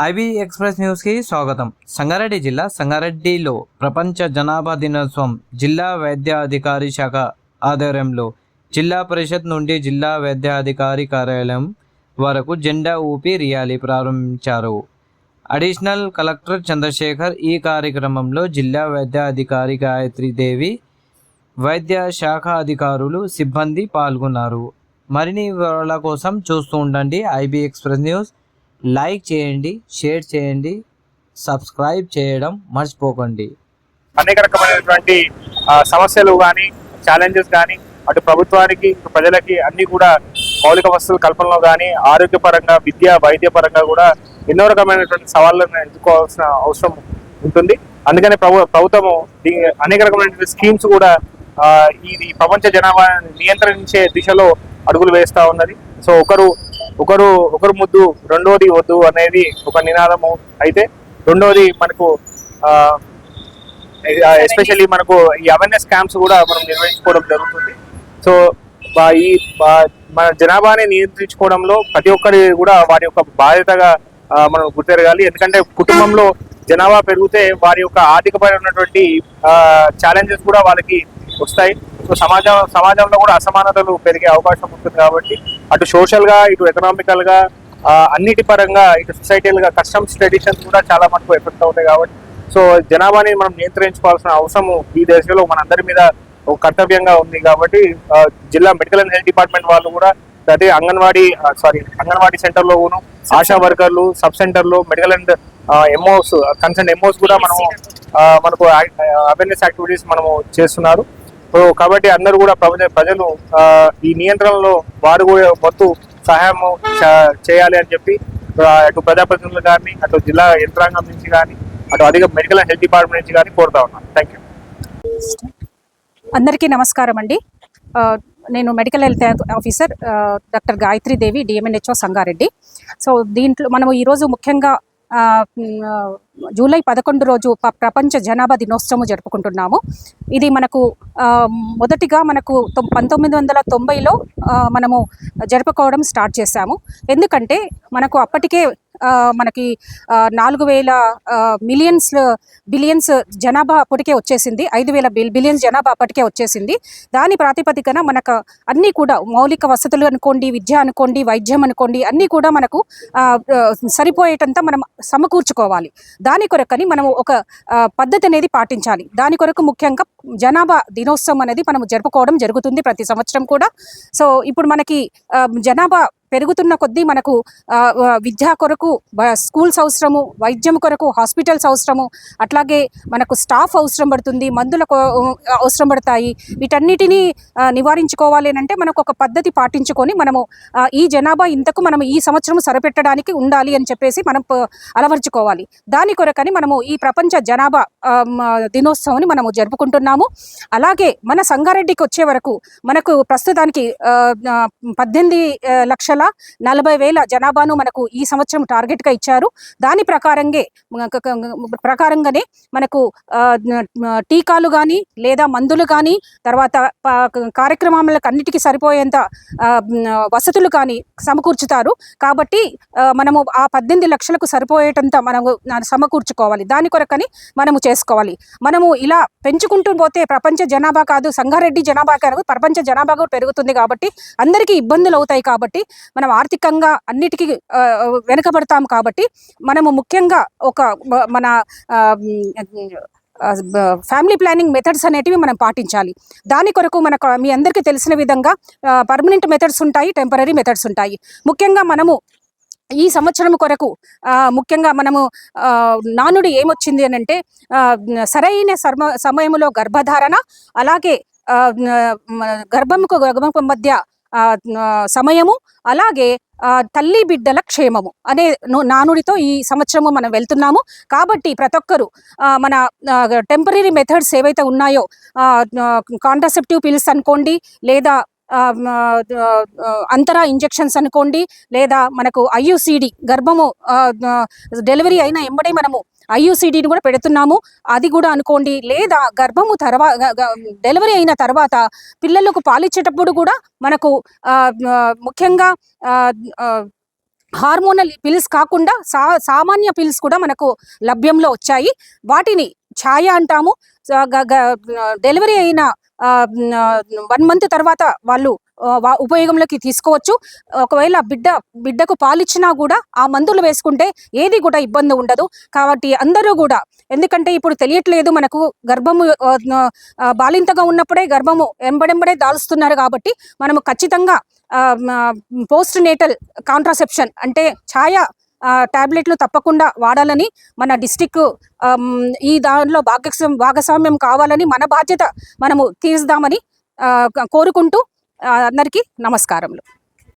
IB express న్యూస్కి స్వాగతం. సంగారెడ్డి జిల్లా సంగారెడ్డిలో ప్రపంచ జనాభా దినోత్సవం జిల్లా వైద్యాధికారి శాఖ ఆధ్వర్యంలో జిల్లా పరిషత్ నుండి జిల్లా వైద్యాధికారి కార్యాలయం వరకు జెండా ఊపి ర్యాలీ ప్రారంభించారు. అడిషనల్ కలెక్టర్ చంద్రశేఖర్ ఈ కార్యక్రమంలో జిల్లా వైద్యాధికారి గాయత్రీదేవి, వైద్య శాఖ అధికారులు, సిబ్బంది పాల్గొన్నారు. మరిన్ని వివరాల కోసం చూస్తూ ఉండండి ఐబీ ఎక్స్ప్రెస్ న్యూస్. లైక్ చేయండి, షేర్ చేయండి, సబ్స్క్రైబ్ చేయడం మర్చిపోకండి. అనేక రకమైనటువంటి సమస్యలు కానీ ఛాలెంజెస్ కానీ అటు ప్రభుత్వానికి ఇటు ప్రజలకి అన్ని కూడా మౌలిక వసతుల కల్పనలో కానీ ఆరోగ్యపరంగా వైద్య పరంగా కూడా ఎన్నో రకమైనటువంటి సవాళ్ళను ఎదుర్కోవాల్సిన అవసరం ఉంటుంది. అందుకని ప్రభుత్వము అనేక రకమైనటువంటి స్కీమ్స్ కూడా ఈ ప్రపంచ జనాభా నియంత్రించే దిశలో అడుగులు వేస్తూ ఉన్నది. సో ఒకరు ముద్దు రెండోది వద్దు అనేది ఒక నినాదము. అయితే రెండోది మనకు ఎస్పెషల్లీ మనకు ఈ అవేర్నెస్ క్యాంప్స్ కూడా మనం నిర్వహించుకోవడం జరుగుతుంది. సో మన జనాభాని నియంత్రించుకోవడంలో ప్రతి ఒక్కరి కూడా వారి యొక్క బాధ్యతగా మనం గుర్తెరగాలి. ఎందుకంటే కుటుంబంలో జనాభా పెరిగితే వారి యొక్క ఆర్థికపరమైనటువంటి ఛాలెంజెస్ కూడా వాళ్ళకి వస్తాయి. సో సమాజంలో కూడా అసమానతలు పెరిగే అవకాశం ఉంటుంది. కాబట్టి అటు సోషల్ గా ఇటు ఎకనామికల్ గా అన్నిటి పరంగా ఇటు సొసైటల్ గా కస్టమ్స్ ట్రెడిషన్స్ కూడా చాలా మటుకు ఎఫెక్ట్ అవుతాయి. కాబట్టి సో జనాభాని మనం నియంత్రించుకోవాల్సిన అవసరం ఈ దేశంలో మనందరి మీద ఒక కర్తవ్యంగా ఉంది. కాబట్టి జిల్లా మెడికల్ అండ్ హెల్త్ డిపార్ట్మెంట్ వాళ్ళు కూడా ప్రతి అంగన్వాడీ సెంటర్ లో ఆశా వర్కర్లు, సబ్ సెంటర్లు, medical and MOs, concern MOs కూడా మనకు అవేర్నెస్ యాక్టివిటీస్ మనము చేస్తున్నారు. కాబట్టి అందరూ కూడా ప్రజలు ఈ నియంత్రణలో వారు కూడా మొత్తం సహాయం చేయాలి అని చెప్పి అటు ప్రజాప్రతినిధులు కానీ అటు జిల్లా యంత్రాంగం నుంచి కానీ అటు అధిక మెడికల్ అండ్ హెల్త్ డిపార్ట్మెంట్ నుంచి కానీ కోరుతా ఉన్నాను. Thank you. అందరికీ నమస్కారం అండి. నేను medical health officer doctor Gayatri Devi, DM&HO Sangareddy. So దీంట్లో మనము ఈరోజు ముఖ్యంగా జూలై 11 రోజు ప్రపంచ జనాభా దినోత్సవం జరుపుకుంటున్నాము. ఇది మనకు మొదటిగా మనకు 1990లో మనము జరుపుకోవడం స్టార్ట్ చేశాము. ఎందుకంటే మనకు అప్పటికే మనకి 4,000 బిలియన్స్ జనాభా అప్పటికే వచ్చేసింది. 5,000 బిలియన్స్ జనాభా అప్పటికే వచ్చేసింది. దాని ప్రాతిపదికన మనకు అన్నీ కూడా మౌలిక వసతులు అనుకోండి, విద్య అనుకోండి, వైద్యం అనుకోండి, అన్నీ కూడా మనకు సరిపోయేటంత మనం సమకూర్చుకోవాలి. దాని కొరకని మనం ఒక పద్ధతి అనేది పాటించాలి. దాని కొరకు ముఖ్యంగా జనాభా దినోత్సవం అనేది మనం జరుపుకోవడం జరుగుతుంది ప్రతి సంవత్సరం కూడా. సో ఇప్పుడు మనకి జనాభా పెరుగుతున్న కొద్దీ మనకు విద్యా కొరకు స్కూల్స్ అవసరము, వైద్యం కొరకు హాస్పిటల్స్ అవసరము, అట్లాగే మనకు స్టాఫ్ అవసరం పడుతుంది, మందుల అవసరం పడతాయి. వీటన్నిటినీ నివారించుకోవాలి అని అంటే మనకు ఒక పద్ధతి పాటించుకొని మనము ఈ జనాభా ఇంతకు మనం ఈ సంవత్సరం సరిపెట్టడానికి ఉండాలి అని చెప్పేసి మనం అలవర్చుకోవాలి. దాని కొరకని మనము ఈ ప్రపంచ జనాభా దినోత్సవాన్ని మనము జరుపుకుంటున్నాము. అలాగే మన సంగారెడ్డికి వచ్చే వరకు మనకు ప్రస్తుతానికి 18,40,000 జనాభాను మనకు ఈ సంవత్సరం టార్గెట్గా ఇచ్చారు. దాని ప్రకారంగానే మనకు టీకాలు కానీ లేదా మందులు కానీ తర్వాత కార్యక్రమాలకు అన్నిటికీ సరిపోయేంత వసతులు కానీ సమకూర్చుతారు. కాబట్టి మనము ఆ 18 లక్షలకు సరిపోయేటంత మనము సమకూర్చుకోవాలి. దాని కొరకని మనము చేసుకోవాలి. మనము ఇలా పెంచుకుంటూ పోతే ప్రపంచ జనాభా కాదు, సంగారెడ్డి జనాభా కాదు, ప్రపంచ జనాభా కూడా పెరుగుతుంది. కాబట్టి అందరికీ ఇబ్బందులు అవుతాయి. కాబట్టి మనం ఆర్థికంగా అన్నిటికీ వెనుకబడతాం. కాబట్టి మనము ముఖ్యంగా మన ఫ్యామిలీ ప్లానింగ్ మెథడ్స్ అనేటివి మనం పాటించాలి. దాని కొరకు మీ అందరికీ తెలిసిన విధంగా పర్మనెంట్ మెథడ్స్ ఉంటాయి, టెంపరరీ మెథడ్స్ ఉంటాయి. ముఖ్యంగా మనము ఈ సంవత్సరం కొరకు ముఖ్యంగా మనము నానుడి ఏమొచ్చింది అని అంటే సరైన సమయంలో గర్భధారణ, అలాగే గర్భముకు మధ్య సమయము, అలాగే తల్లి బిడ్డల క్షేమము అనే నానుడితో ఈ సంవత్సరము మనం వెళ్తున్నాము. కాబట్టి ప్రతి ఒక్కరు మన టెంపరరీ మెథడ్స్ ఏవైతే ఉన్నాయో కాంట్రాసెప్టివ్ పిల్స్ అనుకోండి, లేదా అంతరా ఇంజెక్షన్స్ అనుకోండి, లేదా మనకు ఐయుసిడి గర్భము డెలివరీ అయిన ఎంబడే మనము ఐయుసిడిని కూడా పెడుతున్నాము, అది కూడా అనుకోండి. లేదా గర్భము డెలివరీ అయిన తర్వాత పిల్లలకు పాలిచ్చేటప్పుడు కూడా మనకు ముఖ్యంగా హార్మోనల్ పిల్స్ కాకుండా సామాన్య పిల్స్ కూడా మనకు లభ్యంలో వచ్చాయి. వాటిని ఛాయ అంటాము. డెలివరీ అయిన 1 month తర్వాత వాళ్ళు ఉపయోగంలోకి తీసుకోవచ్చు. ఒకవేళ బిడ్డకు పాలిచ్చినా కూడా ఆ మందులు వేసుకుంటే ఏది కూడా ఇబ్బంది ఉండదు. కాబట్టి అందరూ కూడా, ఎందుకంటే ఇప్పుడు తెలియట్లేదు మనకు గర్భము బాలింతగా ఉన్నప్పుడే గర్భము ఎంబడెంబడే దాల్స్తున్నారు. కాబట్టి మనము ఖచ్చితంగా పోస్ట్ నేటల్ కాంట్రాసెప్షన్ అంటే ఛాయ టాబ్లెట్లు తప్పకుండా వాడాలని, మన డిస్టిక్ ఈ దానిలో భాగస్వామ్యం కావాలని, మన బాధ్యత మనము తీర్చుదామని కోరుకుంటూ అందరికీ నమస్కారములు.